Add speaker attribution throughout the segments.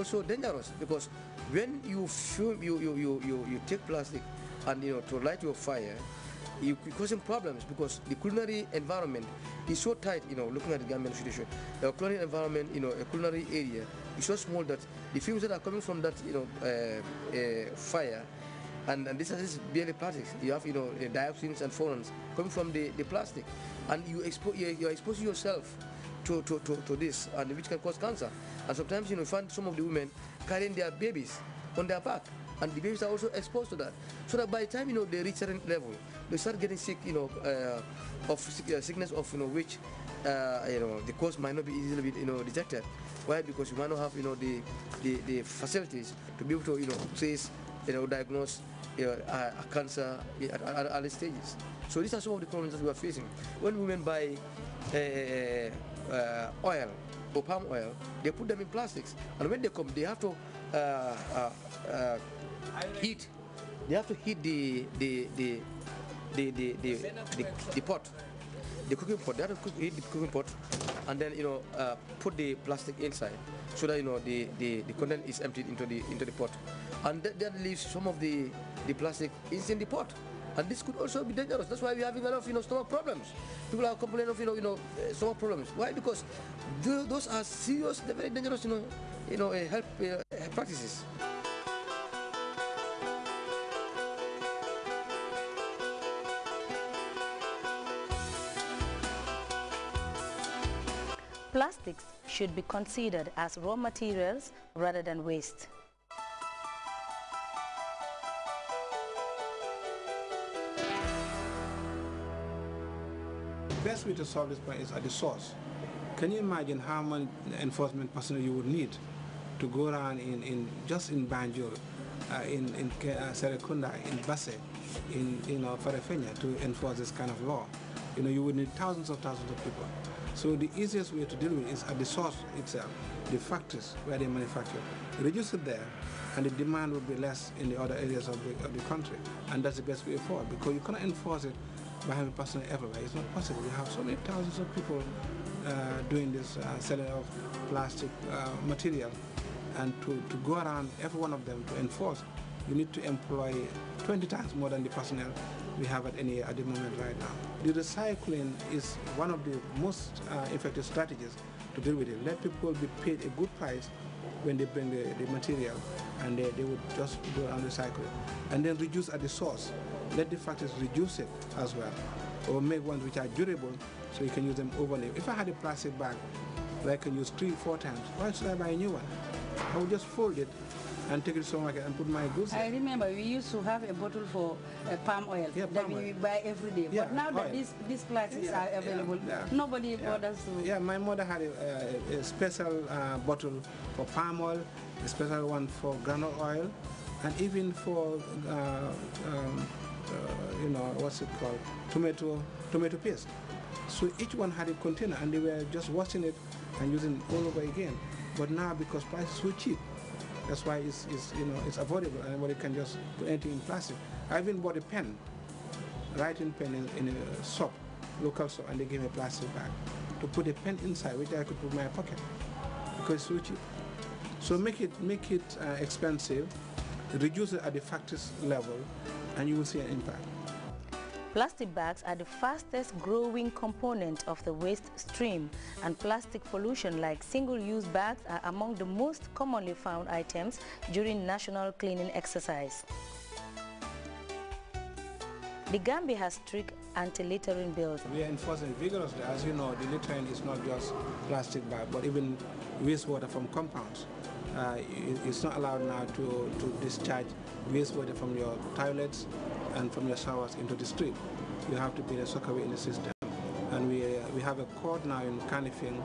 Speaker 1: also dangerous, because when you take plastic and to light your fire, you're causing problems, because the culinary environment is so tight. Looking at the Gambian situation, the culinary environment, a culinary area is so small that the fumes that are coming from that fire, and this is barely plastics. You have dioxins and phenols coming from the plastic, and you're exposing yourself to this, and which can cause cancer. And sometimes you find some of the women carrying their babies on their back, and the babies are also exposed to that. So that by the time they reach a certain level, they start getting sick, of sickness of which the cause might not be easily detected. Why? Because you might not have the facilities to be able to trace, diagnose a cancer at early stages. So these are some of the problems that we are facing. When women buy oil or palm oil, they put them in plastics, and when they come, they have to heat. They have to heat the pot, the cooking pot. They have to heat the cooking pot, and then put the plastic inside, so that the content is emptied into the pot, and that leaves some of the plastic is in the pot. And this could also be dangerous. That's why we're having a lot of stomach problems. People are complaining of stomach problems. Why? Because those are serious, they're very dangerous health practices.
Speaker 2: Plastics should be considered as raw materials rather than waste.
Speaker 3: The best way to solve this problem is at the source. Can you imagine how many enforcement personnel you would need to go around just in Banjul, in Serekunda, in Basse, in Farafenya to enforce this kind of law? You would need thousands of people. So the easiest way to deal with it is at the source itself, the factories where they manufacture. Reduce it there, and the demand would be less in the other areas of the country. And that's the best way forward, because you cannot enforce it by having personnel everywhere. It's not possible. You have so many thousands of people doing this selling of plastic material, and to go around every one of them to enforce, you need to employ 20 times more than the personnel we have at the moment right now. The recycling is one of the most effective strategies to deal with it. Let people be paid a good price when they bring the material, and they would just go and recycle it. And then reduce at the source. Let the factories reduce it as well, or make ones which are durable so you can use them overlay. If I had a plastic bag that I can use 3-4 times, why should I buy a new one? I would just fold it and take it to the supermarket and put my goods there.
Speaker 4: I remember we used to have a bottle for palm oil that we buy every day.
Speaker 3: Yeah,
Speaker 4: but now that these plastics are available, nobody bothers to...
Speaker 3: Yeah, my mother had a special bottle for palm oil, a special one for granule oil, and even for, what's it called, tomato paste. So each one had a container, and they were just washing it and using it all over again. But now, because price is so cheap, that's why it's affordable, and everybody can just put anything in plastic. I even bought a pen, writing pen in a soap, local soap, and they gave me a plastic bag to put a pen inside, which I could put in my pocket, because it's so cheap. So make it expensive, reduce it at the factory's level, and you will see an impact.
Speaker 2: Plastic bags are the fastest growing component of the waste stream, and plastic pollution like single-use bags are among the most commonly found items during national cleaning exercise. The Gambia has strict anti-littering bills.
Speaker 3: We are enforcing vigorously. As you know, the littering is not just plastic bag, but even wastewater from compounds. It's not allowed now to discharge wastewater from your toilets and from your showers into the street. You have to be a sockaway in the system. And we have a court now in Kanifing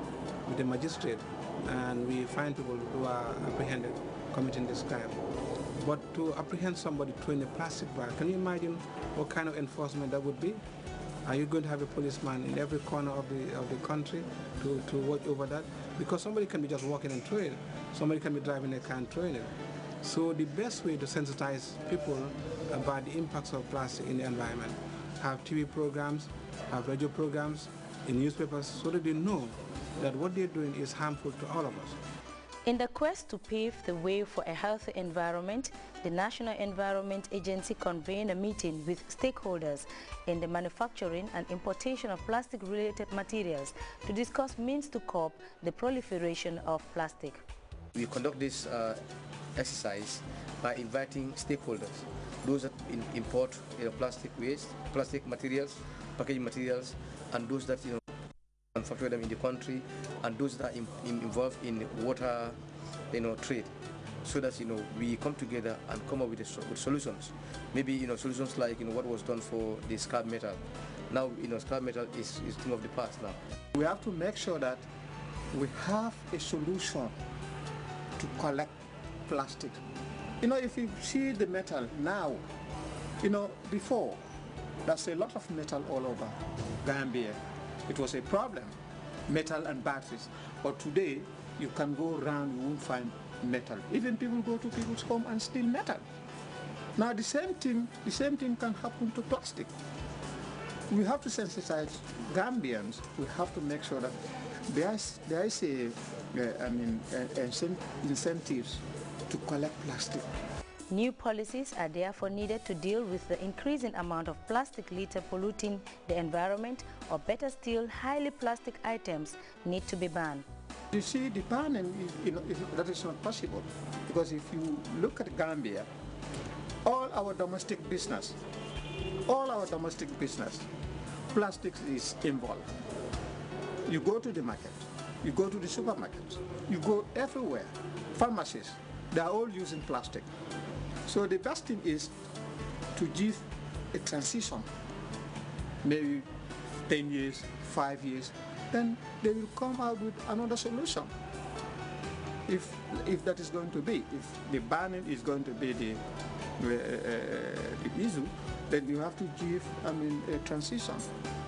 Speaker 3: with a magistrate, and we find people who are apprehended committing this crime. But to apprehend somebody throwing a plastic bag, can you imagine what kind of enforcement that would be? Are you going to have a policeman in every corner of the country to watch over that? Because somebody can be just walking and throwing it. Somebody can be driving a car and throwing it. So the best way to sensitize people about the impacts of plastic in the environment, have TV programs, have radio programs, in newspapers, so that they know that what they're doing is harmful to all of us.
Speaker 2: In the quest to pave the way for a healthy environment, the National Environment Agency convened a meeting with stakeholders in the manufacturing and importation of plastic-related materials to discuss means to curb the proliferation of plastic.
Speaker 1: We conduct this exercise by inviting stakeholders, those that import plastic waste, plastic materials, packaging materials, and those that manufacture them in the country, and those that are involved in water trade, so that we come together and come up with solutions. Maybe solutions like what was done for the scrap metal. Now scrap metal is thing of the past now.
Speaker 5: We have to make sure that we have a solution to collect plastic. If you see the metal now, before there's a lot of metal all over Gambia. It was a problem, metal and batteries. But today, you can go around, you won't find metal. Even people go to people's home and steal metal. Now the same thing can happen to plastic. We have to sensitize Gambians. We have to make sure that there is incentives to collect plastic.
Speaker 2: New policies are therefore needed to deal with the increasing amount of plastic litter polluting the environment, or better still, highly plastic items need to be banned.
Speaker 5: You see, the banning, that is not possible, because if you look at Gambia, all our domestic business, plastics is involved. You go to the market, you go to the supermarkets, you go everywhere, pharmacies, they are all using plastic. So the best thing is to give a transition, maybe 10 years, 5 years, then they will come out with another solution. If that is going to be, if the banning is going to be the issue, then you have to give, a transition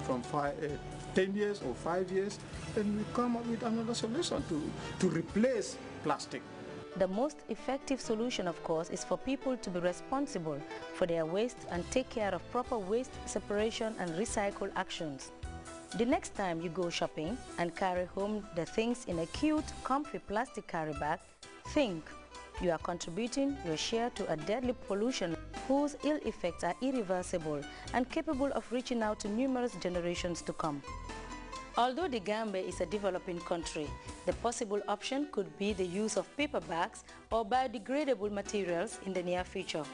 Speaker 5: from 10 years or 5 years, then we come up with another solution to replace plastic.
Speaker 2: The most effective solution, of course, is for people to be responsible for their waste and take care of proper waste separation and recycle actions. The next time you go shopping and carry home the things in a cute, comfy plastic carry bag, think you are contributing your share to a deadly pollution whose ill effects are irreversible and capable of reaching out to numerous generations to come. Although the Gambia is a developing country, the possible option could be the use of paper bags or biodegradable materials in the near future.